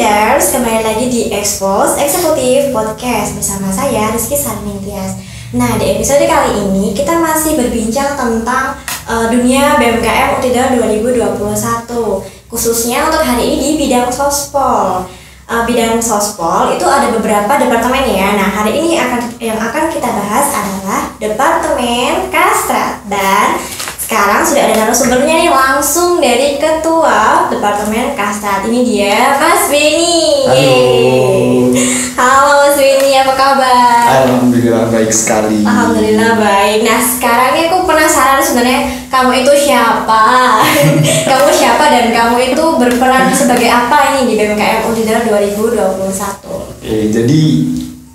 Leaders, kembali lagi di Expose Eksekutif Podcast bersama saya Rizky Sarmintias. Nah, di episode kali ini kita masih berbincang tentang dunia BMKM Untidar 2021, khususnya untuk hari ini di bidang sospol. Bidang sospol itu ada beberapa departemen ya. Nah, hari ini yang akan kita bahas adalah Departemen Kastrat, dan sekarang sudah ada narasumbernya nih langsung dari Ketua Departemen Kastrat. Ini dia Mas Beni. Halo Mas Beni, apa kabar? Alhamdulillah baik sekali. Alhamdulillah baik. Nah, sekarang ini aku penasaran sebenarnya kamu itu siapa? Kamu siapa dan kamu itu berperan sebagai apa ini di BMKM Untidar 2021? Jadi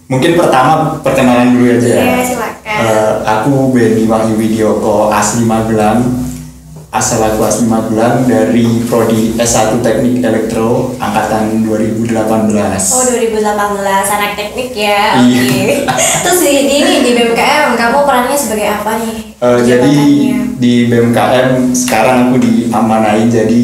mungkin pertama perkenalan dulu aja ya. Silakan. Aku Beni Wahyu Widioko, asli Magelang. Aku asli Magelang dari Prodi S1 Teknik Elektro angkatan 2018. Oh, 2018, anak teknik ya. Iya. Oke. Terus di BMKM kamu perannya sebagai apa nih? Jadi Jabatannya? di BMKM sekarang aku diamanain jadi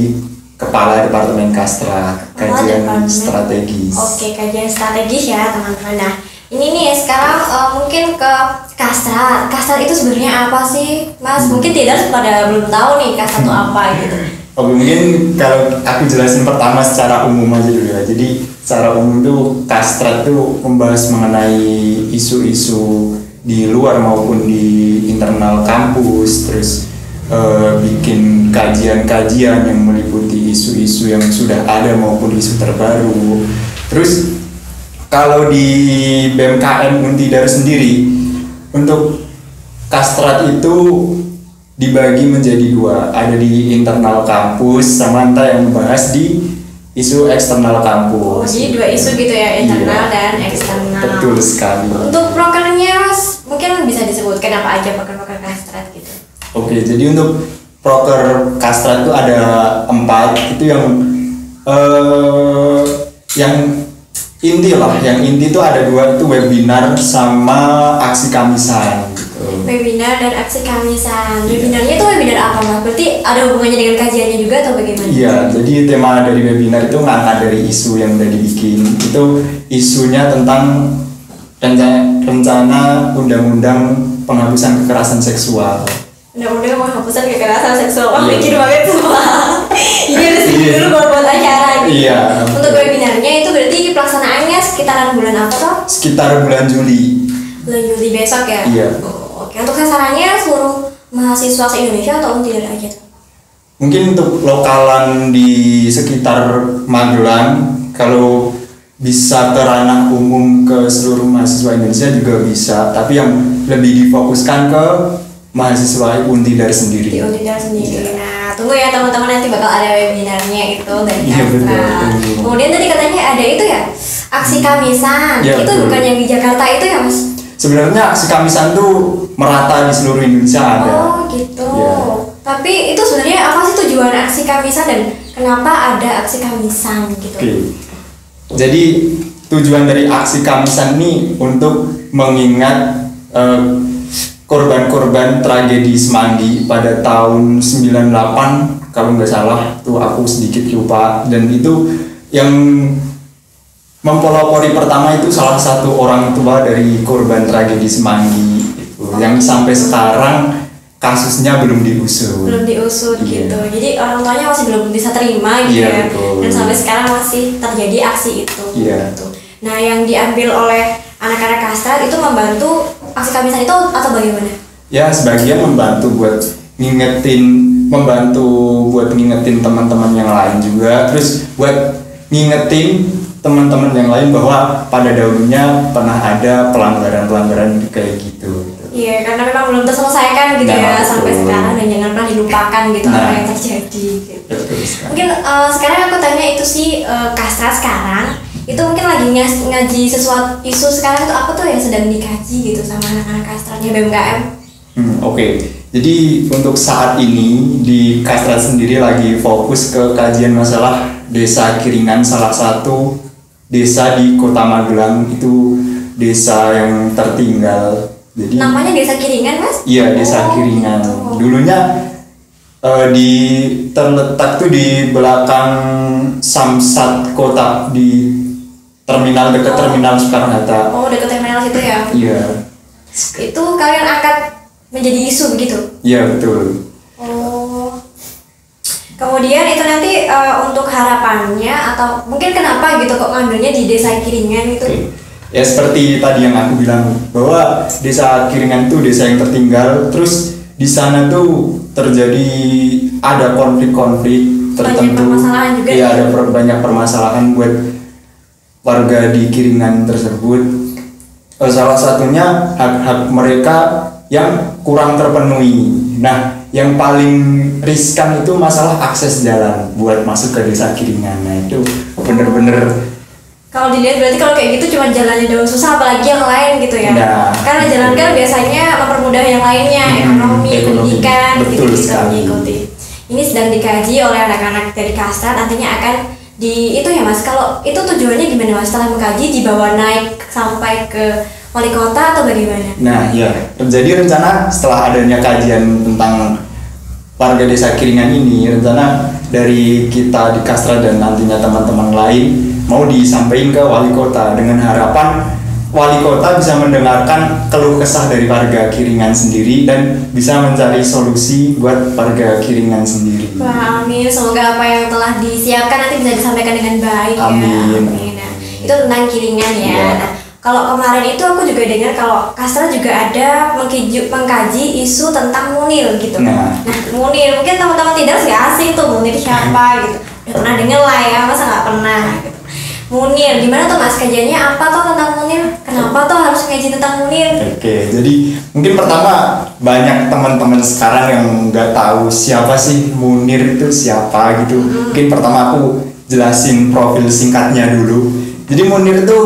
Kepala Departemen Kastrat, kajian Departemen. strategis. Oke, kajian strategis ya teman-teman. Nah, ini nih sekarang mungkin ke Kastrat. Kastrat itu sebenarnya apa sih, Mas? Mungkin tidak pada belum tahu nih Kastrat itu apa gitu. Oke, mungkin kalau aku jelasin pertama secara umum aja dulu ya. Jadi secara umum tuh Kastrat tuh membahas mengenai isu-isu di luar maupun di internal kampus, terus bikin kajian-kajian yang meliputi isu-isu yang sudah ada maupun isu terbaru. Terus kalau di BMKM Untidar sendiri, untuk Kastrat itu dibagi menjadi dua, ada di internal kampus sama yang membahas di isu eksternal kampus. Oh, jadi dua isu gitu ya, internal dan eksternal. Betul sekali. Untuk prokernya, Mas, mungkin bisa disebutkan apa aja proker-proker Kastrat gitu. Oke, jadi untuk proker Kastrat itu ada 4, itu yang inti lah, yang inti itu ada 2, itu webinar sama aksi kamisan gitu. Webinar dan aksi kamisan. Webinarnya itu webinar apa, Mas? Berarti ada hubungannya dengan kajiannya juga atau bagaimana? Iya, jadi tema dari webinar itu ngangkat dari isu yang udah dibikin. Itu isunya tentang rencana undang-undang penghapusan kekerasan seksual. Undang-undang penghapusan kekerasan seksual. Wah, Iya. mikir banget semua. Ini harus bikin dulu buat acara gitu. Iya. Untuk webinarnya itu berarti pelaksanaannya sekitaran bulan apa toh? Sekitar bulan Juli. Bulan Juli besok ya? Iya. Oh, oke. Untuk sasarannya seluruh mahasiswa se-Indonesia atau Untidar aja tuh? Mungkin untuk lokalan di sekitar Magelang, kalau bisa ke ranah umum ke seluruh mahasiswa Indonesia juga bisa, tapi yang lebih difokuskan ke mahasiswa Untidar sendiri. Di Untidar sendiri. Iya. Nah, tunggu ya teman-teman, nanti bakal ada webinarnya itu dari Iya, betul, Kastrat. betul. Kemudian tadi katanya ada itu ya, aksi kamisan. Iya, Itu betul. bukan yang di Jakarta itu ya, Mas? Sebenarnya aksi kamisan tuh merata di seluruh Indonesia ada. Oh gitu. Iya. Tapi itu sebenarnya apa sih tujuan aksi kamisan dan kenapa ada aksi kamisan gitu? Oke. Jadi tujuan dari aksi kamisan ini untuk mengingat korban-korban tragedi Semanggi pada tahun 98 kalau nggak salah, tuh aku sedikit lupa, dan itu yang mempelopori pertama itu salah satu orang tua dari korban tragedi Semanggi itu, yang sampai sekarang kasusnya belum diusut. Belum diusut Iya. gitu. Jadi orang tuanya masih belum bisa terima gitu Iya, ya. betul. Dan sampai sekarang masih terjadi aksi itu. Iya. Gitu. Nah, yang diambil oleh anak-anak Kastrat itu membantu aksi kamisan itu atau bagaimana? Ya, sebagian membantu buat ngingetin teman-teman yang lain juga, terus buat ngingetin teman-teman yang lain bahwa pada dahulunya pernah ada pelanggaran kayak gitu. Iya, karena memang belum terselesaikan gitu ya Nah, sampai betul. sekarang, dan jangan pernah dilupakan gitu Nah. apa yang terjadi gitu. Betul sekali. Mungkin sekarang aku tanya itu sih, Kastrat sekarang itu mungkin lagi ngaji sesuatu isu sekarang itu apa tuh yang sedang dikaji gitu sama anak-anak Kastratnya BMKM? Oke. Jadi untuk saat ini di Kastrat sendiri lagi fokus ke kajian masalah desa Kiringan, salah satu desa di Kota Magelang, itu desa yang tertinggal. Jadi Namanya Desa Kiringan, Mas? iya, desa Oh, Kiringan. gitu. Dulunya terletak tuh di belakang Samsat Kota di terminal dekat terminal Soekarno-Hatta. Oh, dekat terminal situ ya? Iya. Itu kalian angkat menjadi isu begitu? Iya, betul. Oh. Kemudian itu nanti untuk harapannya atau mungkin kenapa gitu kok ngambilnya di desa Kiringan gitu? Oke. Ya seperti tadi yang aku bilang bahwa desa Kiringan itu desa yang tertinggal, terus di sana tuh terjadi ada konflik-konflik tertentu. Banyak permasalahan juga. Iya, ada banyak permasalahan buat warga di Kiringan tersebut. Salah satunya hak-hak mereka yang kurang terpenuhi. Nah, yang paling riskan itu masalah akses jalan buat masuk ke desa Kiringan. Nah, itu bener-bener kalau dilihat berarti kalau kayak gitu cuma jalannya doang susah, apalagi yang lain gitu ya. Nah, karena jalan kan biasanya mempermudah yang lainnya, ekonomi, pendidikan gitu bisa mengikuti. Ini sedang dikaji oleh anak-anak dari Kastrat, nantinya akan di itu ya Mas. Kalau itu tujuannya gimana Mas? Setelah mengkaji dibawa naik sampai ke wali kota atau bagaimana? Nah, ya. Jadi rencana setelah adanya kajian tentang warga desa Kiringan ini, rencana dari kita di Kastrat dan nantinya teman-teman lain mau disampaikan ke wali kota dengan harapan wali kota bisa mendengarkan keluh kesah dari warga Kiringan sendiri dan bisa mencari solusi buat warga Kiringan sendiri. Wah, amin. Semoga apa yang telah disiapkan nanti bisa disampaikan dengan baik. Amin. Ya. Amin. Nah, itu tentang Kiringan ya. Ya. Nah, kalau kemarin itu aku juga dengar kalau Kastrat juga ada mengkaji isu tentang Munir gitu. Nah, Munir mungkin teman-teman tidak nggak asing tuh Munir siapa gitu. Udah pernah dengar lah ya, masa nggak pernah gitu. Munir, gimana tuh Mas kajiannya apa tuh tentang Munir? Kenapa tuh harus ngaji tentang Munir? Oke, jadi mungkin pertama banyak teman-teman sekarang yang nggak tahu siapa sih Munir itu siapa gitu. Mungkin pertama aku jelasin profil singkatnya dulu. Jadi Munir itu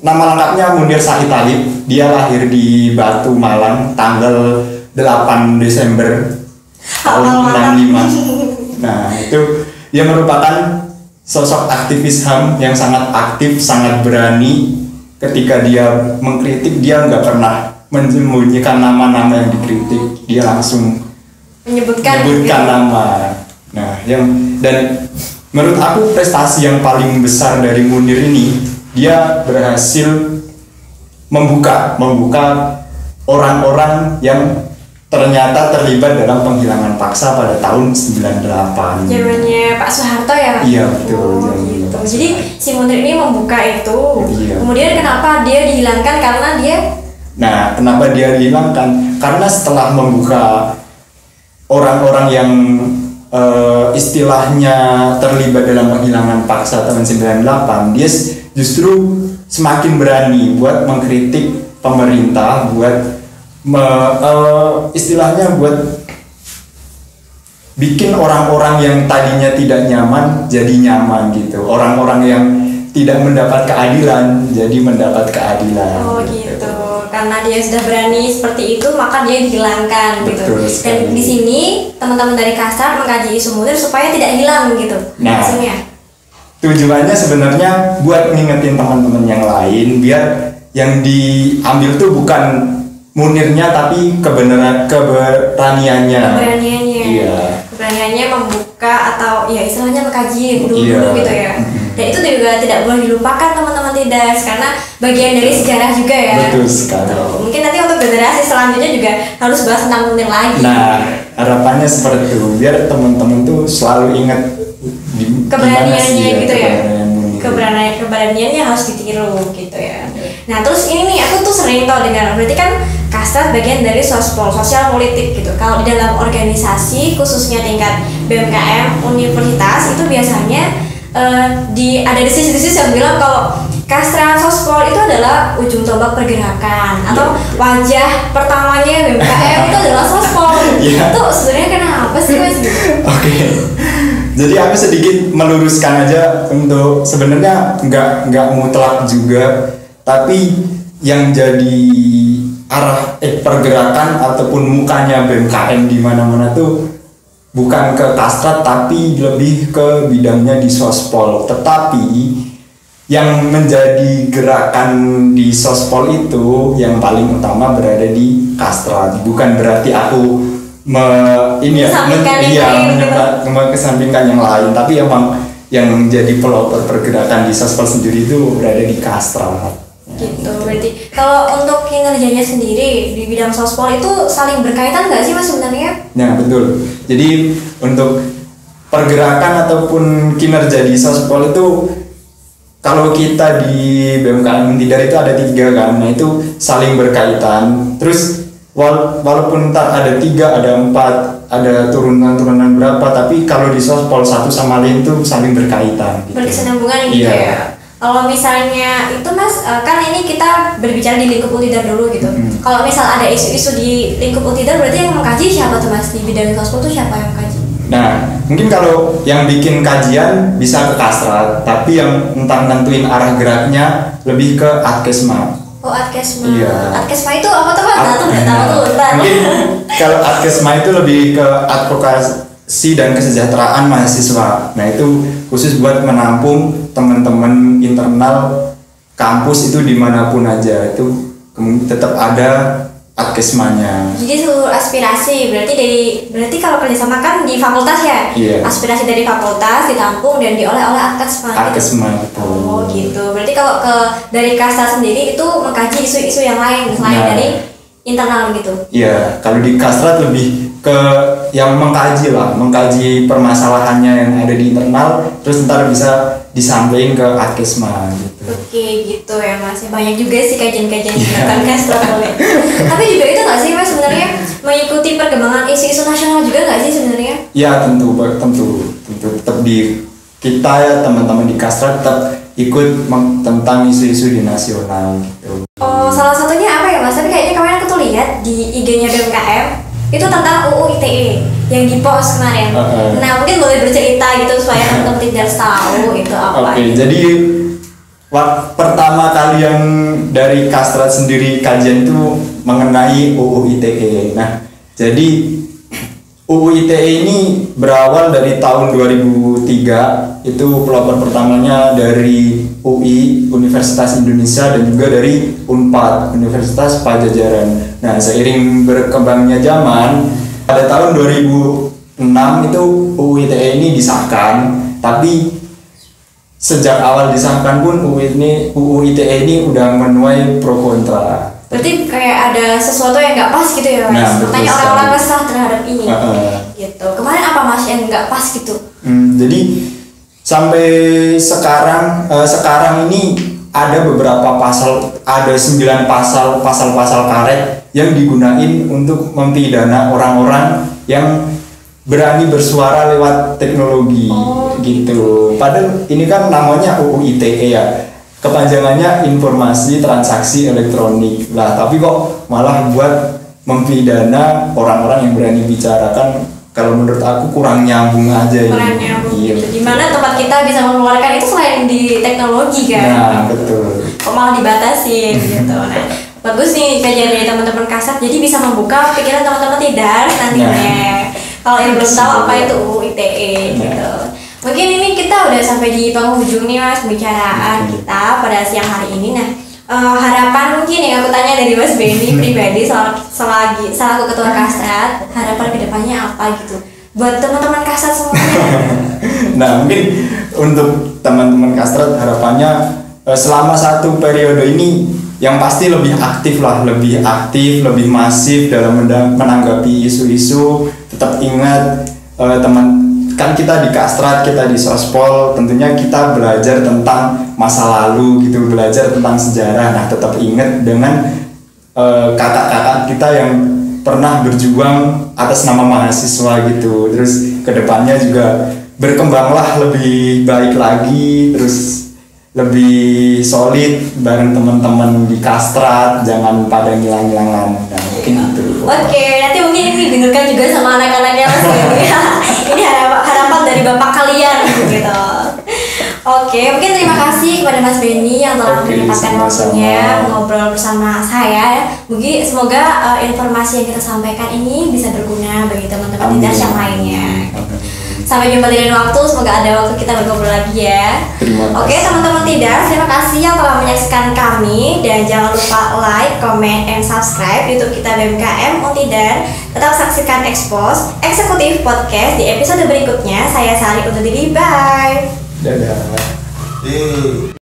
nama lengkapnya Munir Sahid Talib. Dia lahir di Batu Malang tanggal 8 Desember tahun 65. Nah, itu dia merupakan sosok aktivis HAM yang sangat aktif, sangat berani. Ketika dia mengkritik, dia nggak pernah menyembunyikan nama-nama yang dikritik. Dia langsung menyebutkan nama. Nah, dan menurut aku prestasi yang paling besar dari Munir ini, dia berhasil membuka orang-orang yang ternyata terlibat dalam penghilangan paksa pada tahun 98. Zamannya Pak Soeharto ya Pak? Iya, betul. Gitu. Jadi si Munir ini membuka itu. Iya. Kemudian kenapa dia dihilangkan? Karena dia kenapa dia dihilangkan? Karena setelah membuka orang-orang yang istilahnya terlibat dalam penghilangan paksa tahun 98, dia justru semakin berani buat mengkritik pemerintah, buat istilahnya buat bikin orang-orang yang tadinya tidak nyaman jadi nyaman gitu. Orang-orang yang tidak mendapat keadilan jadi mendapat keadilan. Oh gitu. Karena dia sudah berani seperti itu, maka dia dihilangkan. Betul gitu. sekali. Dan di sini teman-teman dari Kastrat mengkaji isu Munir supaya tidak hilang gitu. Nah, maksudnya tujuannya sebenarnya buat ngingetin teman-teman yang lain biar yang diambil tuh bukan Munirnya tapi keberaniannya. Iya. Keberaniannya membuka atau ya istilahnya mengkaji dulu gitu ya. Dan itu juga tidak boleh dilupakan teman-teman tidak, karena bagian dari sejarah juga ya. Betul sekali. Mungkin nanti untuk generasi selanjutnya juga harus bahas tentang Munir lagi. Nah, harapannya seperti itu biar teman-teman tuh selalu ingat keberaniannya gitu ya. Keberanian keberaniannya harus ditiru gitu ya. Nah terus ini nih aku tuh sering tau dengar, berarti kan Kastrat bagian dari sospol, sosial politik gitu. Kalau di dalam organisasi khususnya tingkat BMKM universitas itu biasanya ada desis-desis yang bilang kalau Kastrat sospol itu adalah ujung tombak pergerakan atau wajah pertamanya BMKM itu adalah sospol. Itu sebenarnya kenapa sih Mas? Oke. Jadi aku sedikit meluruskan aja untuk sebenarnya nggak mutlak juga, tapi yang jadi arah pergerakan ataupun mukanya BMKM di mana-mana tuh bukan ke Kastrat tapi lebih ke bidangnya di sospol. Tetapi yang menjadi gerakan di sospol itu yang paling utama berada di Kastrat. Bukan berarti aku mengesampingkan yang lain, tapi emang yang menjadi pelopor pergerakan di Sospol sendiri itu berada di Kastrat. Gitu. Berarti kalau untuk kinerjanya sendiri di bidang Sospol itu saling berkaitan nggak sih Mas sebenarnya? Nah betul. Jadi untuk pergerakan ataupun kinerja di Sospol itu, kalau kita di BMKM Untidar itu ada 3 kan, nah itu saling berkaitan. Terus walaupun ntar ada 3, ada 4, ada turunan-turunan berapa, tapi kalau di Sospol satu sama lain itu saling berkaitan. Gitu. Berkesinambungan gitu ya. Kalau misalnya itu Mas, kan ini kita berbicara di lingkup Untidar dulu gitu. Kalau misal ada isu-isu di lingkup Untidar, berarti yang mengkaji siapa tuh Mas? Di bidang Sospol tuh siapa yang mengkaji? Nah, mungkin kalau yang bikin kajian bisa ke Kastrat, tapi yang entah nentuin arah geraknya lebih ke Adkesma. Oh, Adkesma. Iya. Adkesma itu apa tuh Mas? Nggak tahu tuh. Mungkin kalau Adkesma itu lebih ke advokasi dan kesejahteraan mahasiswa. Nah, itu khusus buat menampung teman-teman internal kampus itu dimanapun aja, itu tetap ada Adkesmanya. Jadi seluruh aspirasi berarti kalau kerjasama kan di fakultas ya. Iya. Aspirasi dari fakultas ditampung dan diolah oleh Adkesma. Adkesma gitu. Oh gitu. Berarti kalau dari Kastrat sendiri itu mengkaji isu-isu yang lain selain dari internal gitu. Iya, kalau di Kastrat lebih ke yang mengkaji permasalahannya yang ada di internal, terus ntar bisa disampaikan ke Adkesma gitu. Oke gitu ya Mas, banyak juga sih kajian-kajian di belakang Kastrat. Tapi juga itu nggak sih Mas sebenarnya mengikuti perkembangan isu-isu nasional juga nggak sih sebenarnya? Ya tentu tetap di kita ya teman-teman di Kastrat tetap ikut tentang isu-isu di nasional gitu. Oh, salah satunya apa ya Mas? Tapi kayaknya kemarin aku tuh lihat di IG-nya BMKM itu tentang UU ITE yang di post kemarin. Nah mungkin boleh bercerita gitu supaya teman-teman tidak tahu itu apa. Oke, jadi pertama kali yang dari Kastrat sendiri kajian itu mengenai UU ITE. Nah, jadi UU ITE ini berawal dari tahun 2003. Itu pelopor pertamanya dari UI, Universitas Indonesia, dan juga dari UNPAD, Universitas Pajajaran. Nah, seiring berkembangnya zaman, pada tahun 2006 itu UU ITE ini disahkan, tapi sejak awal disahkan pun UU ITE ini udah menuai pro kontra. Berarti kayak ada sesuatu yang nggak pas gitu ya Mas? Makanya orang-orang resah terhadap ini. Gitu. Kemarin apa Mas yang nggak pas gitu? Jadi sampai sekarang ini ada beberapa ada 9 pasal karet yang digunain untuk mempidana orang-orang yang berani bersuara lewat teknologi. Gitu. Padahal ini kan namanya UU ITE ya. Kepanjangannya informasi transaksi elektronik lah, tapi kok malah buat mempidana orang-orang yang berani bicarakan. Kalau menurut aku kurang nyambung aja. Kurang nyambung. Iya. Dimana tempat kita bisa mengeluarkan itu selain di teknologi kan? Nah betul. Kok malah dibatasin gitu. Nah bagus nih kajian dari teman-teman Kastrat, jadi bisa membuka pikiran teman-teman tidak nantinya. Kalau yang belum tahu apa itu UU ITE gitu. Mungkin ini kita udah sampai di penghujung nih Mas pembicaraan kita pada siang hari ini. Nah harapan mungkin yang aku tanya dari Mas Benny pribadi selaku ketua Kastrat, harapan kedepannya apa gitu buat teman-teman Kastrat semuanya? Nah mungkin untuk teman-teman Kastrat harapannya selama 1 periode ini yang pasti lebih aktif, lebih masif dalam menanggapi isu-isu. Tetap ingat kan kita di Kastrat, kita di Sospol, tentunya kita belajar tentang masa lalu gitu, belajar tentang sejarah. Nah tetap ingat dengan kakak-kakak kita yang pernah berjuang atas nama mahasiswa gitu. Terus kedepannya juga berkembanglah lebih baik lagi, terus lebih solid bareng teman-teman di Kastrat, jangan pada ngilang-ngilangan. Nah mungkin itu. Oke, nanti mungkin ini didengarkan juga sama anak-anaknya Mas Benny. Ini harapan dari bapak kalian gitu. Oke, mungkin terima kasih kepada Mas Benny yang telah menyempatkan waktunya ngobrol bersama saya. Mungkin semoga informasi yang kita sampaikan ini bisa berguna bagi teman-teman Tidar yang lainnya. Sampai jumpa di lain waktu, semoga ada waktu kita berngobrol lagi ya. Oke teman-teman Tidar, terima kasih yang telah menyaksikan kami. Dan jangan lupa like, comment, and subscribe YouTube kita BMKM Untidar. Tetap saksikan Expose Eksekutif Podcast di episode berikutnya. Saya Sari undur diri, bye. Dadah. Eh.